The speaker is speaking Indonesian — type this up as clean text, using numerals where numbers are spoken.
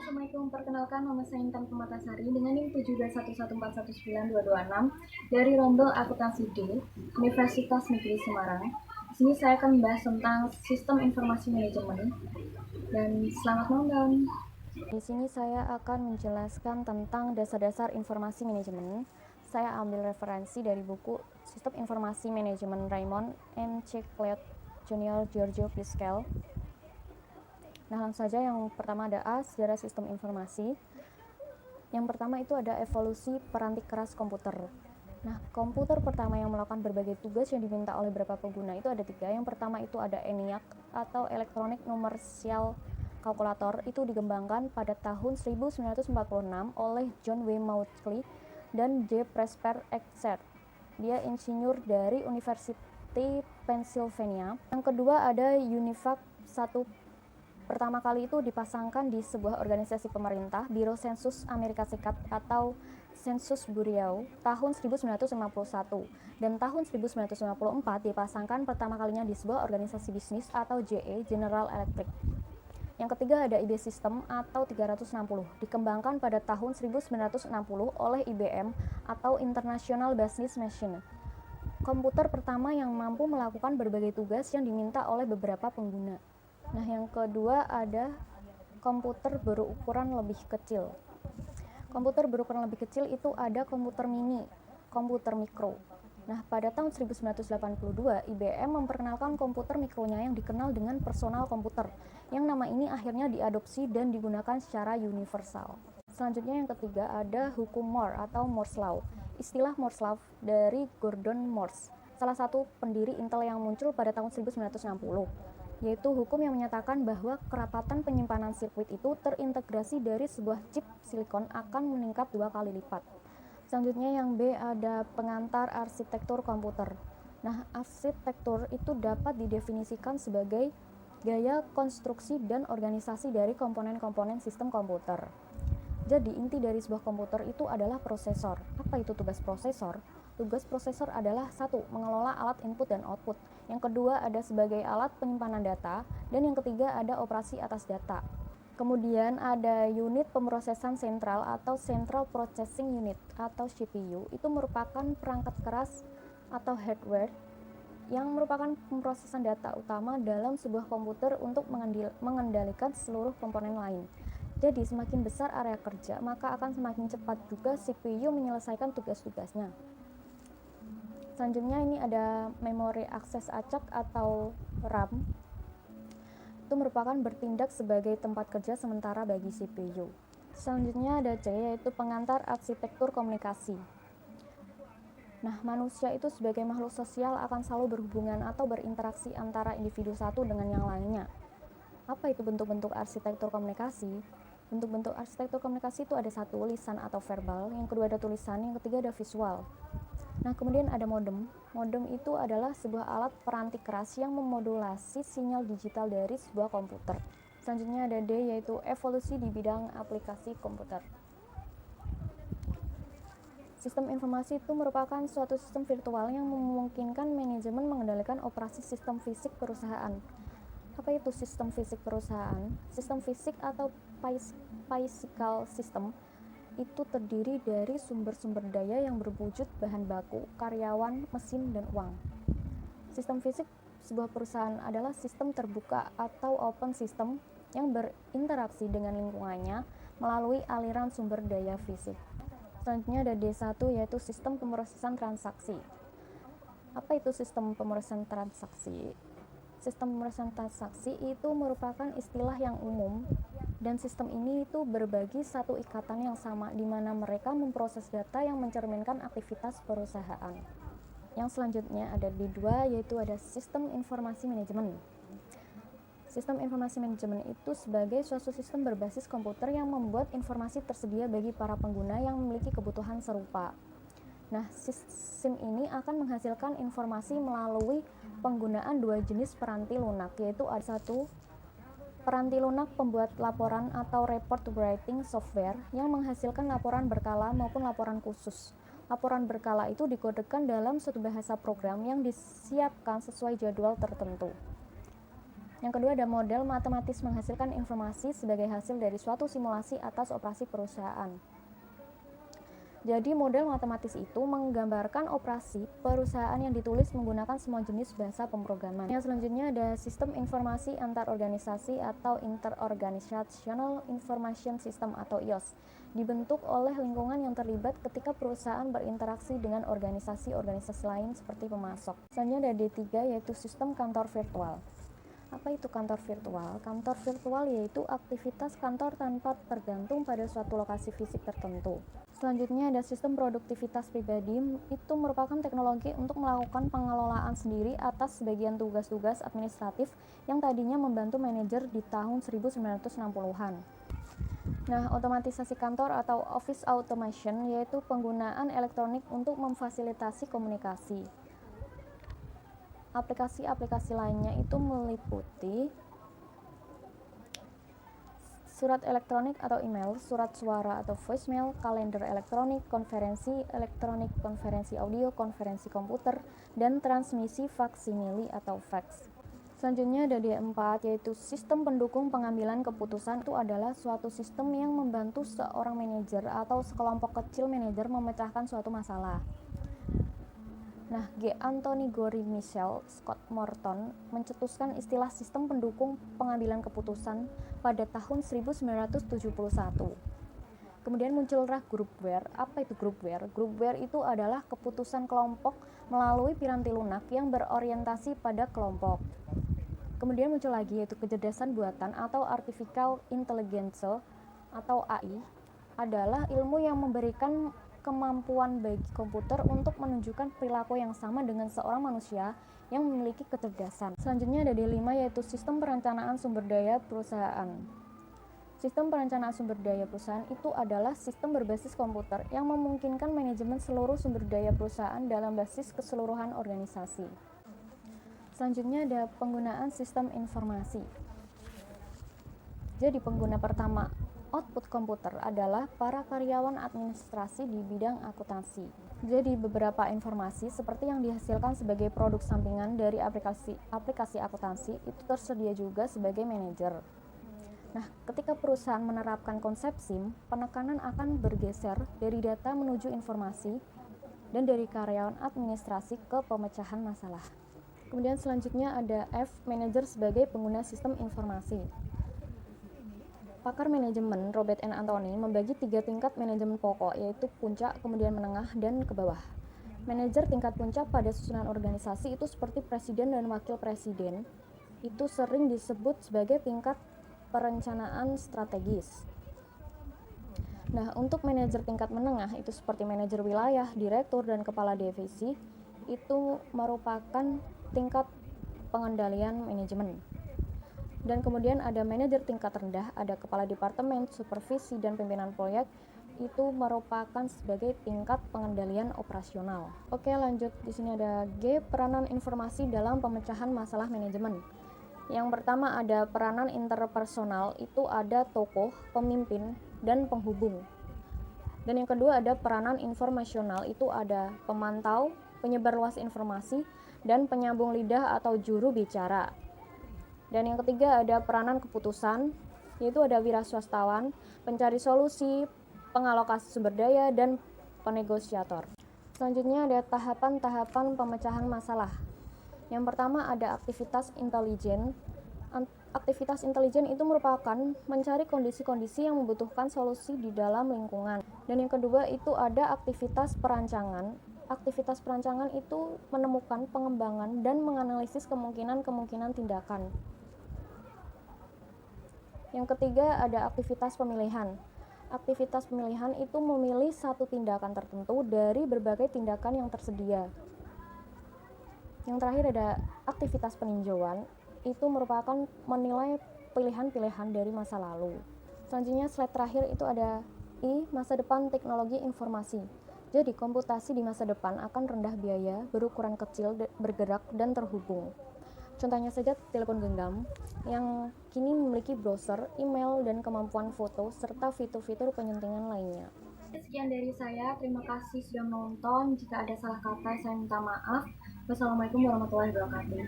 Assalamualaikum, perkenalkan nama saya Intan Permatasari dengan NIM 721141926 dari Rombel Akuntansi D, Universitas Negeri Semarang. Di sini saya akan membahas tentang Sistem Informasi Manajemen dan selamat nonton. Di sini saya akan menjelaskan tentang dasar-dasar informasi manajemen. Saya ambil referensi dari buku Sistem Informasi Manajemen Raymond M. C. Cloud Jr. Giorgio Piskel. Nah, langsung saja yang pertama ada A, sejarah sistem informasi. Yang pertama itu ada evolusi peranti keras komputer. Nah, komputer pertama yang melakukan berbagai tugas yang diminta oleh beberapa pengguna itu ada 3. Yang pertama itu ada ENIAC atau Electronic Numerical Calculator. Itu dikembangkan pada tahun 1946 oleh John W. Mauchly dan J. Presper Exer. Dia insinyur dari University Pennsylvania. Yang kedua ada UNIVAC 1. Pertama kali itu dipasangkan di sebuah organisasi pemerintah, Biro Sensus Amerika Serikat atau Census Bureau tahun 1951, dan tahun 1954 dipasangkan pertama kalinya di sebuah organisasi bisnis atau JE, General Electric. Yang ketiga ada IB System atau 360, dikembangkan pada tahun 1960 oleh IBM atau International Business Machine. Komputer pertama yang mampu melakukan berbagai tugas yang diminta oleh beberapa pengguna. Nah, yang kedua ada komputer berukuran lebih kecil. Komputer berukuran lebih kecil itu ada komputer mini, komputer mikro. Nah, pada tahun 1982, IBM memperkenalkan komputer mikronya yang dikenal dengan personal komputer, yang nama ini akhirnya diadopsi dan digunakan secara universal. Selanjutnya yang ketiga ada hukum Moore atau Moore's Law. Istilah Moore's Law dari Gordon Morse, salah satu pendiri Intel yang muncul pada tahun 1960. Yaitu hukum yang menyatakan bahwa kerapatan penyimpanan sirkuit itu terintegrasi dari sebuah chip silikon akan meningkat 2 kali lipat. Selanjutnya yang B ada pengantar arsitektur komputer. Nah, arsitektur itu dapat didefinisikan sebagai gaya konstruksi dan organisasi dari komponen-komponen sistem komputer. Jadi, inti dari sebuah komputer itu adalah prosesor. Apa itu tugas prosesor? Tugas prosesor adalah 1. Mengelola alat input dan output. Yang kedua ada sebagai alat penyimpanan data. Dan yang ketiga ada operasi atas data. Kemudian ada unit pemrosesan sentral atau Central Processing Unit atau CPU. Itu merupakan perangkat keras atau hardware yang merupakan pemrosesan data utama dalam sebuah komputer untuk mengendalikan seluruh komponen lain. Jadi semakin besar area kerja, maka akan semakin cepat juga CPU menyelesaikan tugas-tugasnya. Selanjutnya ini ada memori akses acak atau RAM. Itu merupakan bertindak sebagai tempat kerja sementara bagi CPU. Selanjutnya ada C, yaitu pengantar arsitektur komunikasi. Nah, manusia itu sebagai makhluk sosial akan selalu berhubungan atau berinteraksi antara individu satu dengan yang lainnya. Apa itu bentuk-bentuk arsitektur komunikasi? Bentuk-bentuk arsitektur komunikasi itu ada 1, lisan atau verbal, yang kedua ada tulisan, yang ketiga ada visual. Nah, kemudian ada modem. Modem itu adalah sebuah alat peranti keras yang memodulasi sinyal digital dari sebuah komputer. Selanjutnya ada D, yaitu evolusi di bidang aplikasi komputer. Sistem informasi itu merupakan suatu sistem virtual yang memungkinkan manajemen mengendalikan operasi sistem fisik perusahaan. Apa itu sistem fisik perusahaan? Sistem fisik atau physical system itu terdiri dari sumber-sumber daya yang berwujud bahan baku, karyawan, mesin, dan uang. Sistem fisik sebuah perusahaan adalah sistem terbuka atau open system yang berinteraksi dengan lingkungannya melalui aliran sumber daya fisik. Selanjutnya ada D1, yaitu sistem pemrosesan transaksi. Apa itu sistem pemrosesan transaksi? Sistem pemrosesan transaksi itu merupakan istilah yang umum dan sistem ini itu berbagi satu ikatan yang sama di mana mereka memproses data yang mencerminkan aktivitas perusahaan. Yang selanjutnya ada D2, yaitu ada sistem informasi manajemen. Sistem informasi manajemen itu sebagai suatu sistem berbasis komputer yang membuat informasi tersedia bagi para pengguna yang memiliki kebutuhan serupa. Nah, sistem ini akan menghasilkan informasi melalui penggunaan 2 jenis peranti lunak, yaitu ada 1 peranti lunak pembuat laporan atau report writing software yang menghasilkan laporan berkala maupun laporan khusus. Laporan berkala itu dikodekan dalam suatu bahasa program yang disiapkan sesuai jadwal tertentu. Yang kedua ada model matematis menghasilkan informasi sebagai hasil dari suatu simulasi atas operasi perusahaan. Jadi model matematis itu menggambarkan operasi perusahaan yang ditulis menggunakan semua jenis bahasa pemrograman. Yang selanjutnya ada sistem informasi antar organisasi atau Interorganizational Information System atau IOS. Dibentuk oleh lingkungan yang terlibat ketika perusahaan berinteraksi dengan organisasi-organisasi lain seperti pemasok. Selanjutnya ada D3 yaitu sistem kantor virtual. Apa itu kantor virtual? Kantor virtual yaitu aktivitas kantor tanpa tergantung pada suatu lokasi fisik tertentu. Selanjutnya ada sistem produktivitas pribadi, itu merupakan teknologi untuk melakukan pengelolaan sendiri atas sebagian tugas-tugas administratif yang tadinya membantu manajer di tahun 1960-an. Nah, otomatisasi kantor atau office automation yaitu penggunaan elektronik untuk memfasilitasi komunikasi. Aplikasi-aplikasi lainnya itu meliputi surat elektronik atau email, surat suara atau voicemail, kalender elektronik, konferensi audio, konferensi komputer, dan transmisi faksimili atau fax. Selanjutnya ada D4 yaitu sistem pendukung pengambilan keputusan. Itu adalah suatu sistem yang membantu seorang manajer atau sekelompok kecil manajer memecahkan suatu masalah. Nah, G. Anthony Gori Michel Scott Morton mencetuskan istilah sistem pendukung pengambilan keputusan pada tahun 1971. Kemudian muncullah groupware. Apa itu groupware? Groupware itu adalah keputusan kelompok melalui piranti lunak yang berorientasi pada kelompok. Kemudian muncul lagi yaitu kecerdasan buatan atau artificial intelligence atau AI adalah ilmu yang memberikan kemampuan bagi komputer untuk menunjukkan perilaku yang sama dengan seorang manusia yang memiliki kecerdasan. Selanjutnya ada D5 yaitu sistem perencanaan sumber daya perusahaan. Sistem perencanaan sumber daya perusahaan itu adalah sistem berbasis komputer yang memungkinkan manajemen seluruh sumber daya perusahaan dalam basis keseluruhan organisasi. Selanjutnya ada penggunaan sistem informasi. Jadi pengguna pertama output komputer adalah para karyawan administrasi di bidang akuntansi. Jadi beberapa informasi seperti yang dihasilkan sebagai produk sampingan dari aplikasi akuntansi itu tersedia juga sebagai manajer. Nah, ketika perusahaan menerapkan konsep SIM, penekanan akan bergeser dari data menuju informasi dan dari karyawan administrasi ke pemecahan masalah. Kemudian selanjutnya ada F, manajer sebagai pengguna sistem informasi. Pakar manajemen Robert N. Anthony membagi 3 tingkat manajemen pokok, yaitu puncak, kemudian menengah, dan ke bawah. Manajer tingkat puncak pada susunan organisasi itu seperti presiden dan wakil presiden, itu sering disebut sebagai tingkat perencanaan strategis. Nah, untuk manajer tingkat menengah itu seperti manajer wilayah, direktur, dan kepala divisi, itu merupakan tingkat pengendalian manajemen. Dan kemudian ada manajer tingkat rendah, ada kepala departemen, supervisi, dan pimpinan proyek, itu merupakan sebagai tingkat pengendalian operasional. Oke, lanjut. Di sini ada G, peranan informasi dalam pemecahan masalah manajemen. Yang pertama ada peranan interpersonal, itu ada tokoh, pemimpin, dan penghubung. Dan yang kedua ada peranan informasional, itu ada pemantau, penyebar luas informasi, dan penyambung lidah atau juru bicara. Dan yang ketiga ada peranan keputusan, yaitu ada wira swastawan, pencari solusi, pengalokasi sumber daya, dan penegosiator. Selanjutnya ada tahapan-tahapan pemecahan masalah. Yang pertama ada aktivitas intelijen. Aktivitas intelijen itu merupakan mencari kondisi-kondisi yang membutuhkan solusi di dalam lingkungan. Dan yang kedua itu ada aktivitas perancangan. Aktivitas perancangan itu menemukan pengembangan dan menganalisis kemungkinan-kemungkinan tindakan. Yang ketiga ada aktivitas pemilihan. Aktivitas pemilihan itu memilih satu tindakan tertentu dari berbagai tindakan yang tersedia. Yang terakhir ada aktivitas peninjauan, itu merupakan menilai pilihan-pilihan dari masa lalu. Selanjutnya slide terakhir itu ada I, masa depan teknologi informasi. Jadi komputasi di masa depan akan rendah biaya, berukuran kecil, bergerak, dan terhubung. Contohnya saja telepon genggam yang kini memiliki browser, email, dan kemampuan foto, serta fitur-fitur penyentingan lainnya. Sekian dari saya, terima kasih sudah menonton. Jika ada salah kata, saya minta maaf. Wassalamualaikum warahmatullahi wabarakatuh.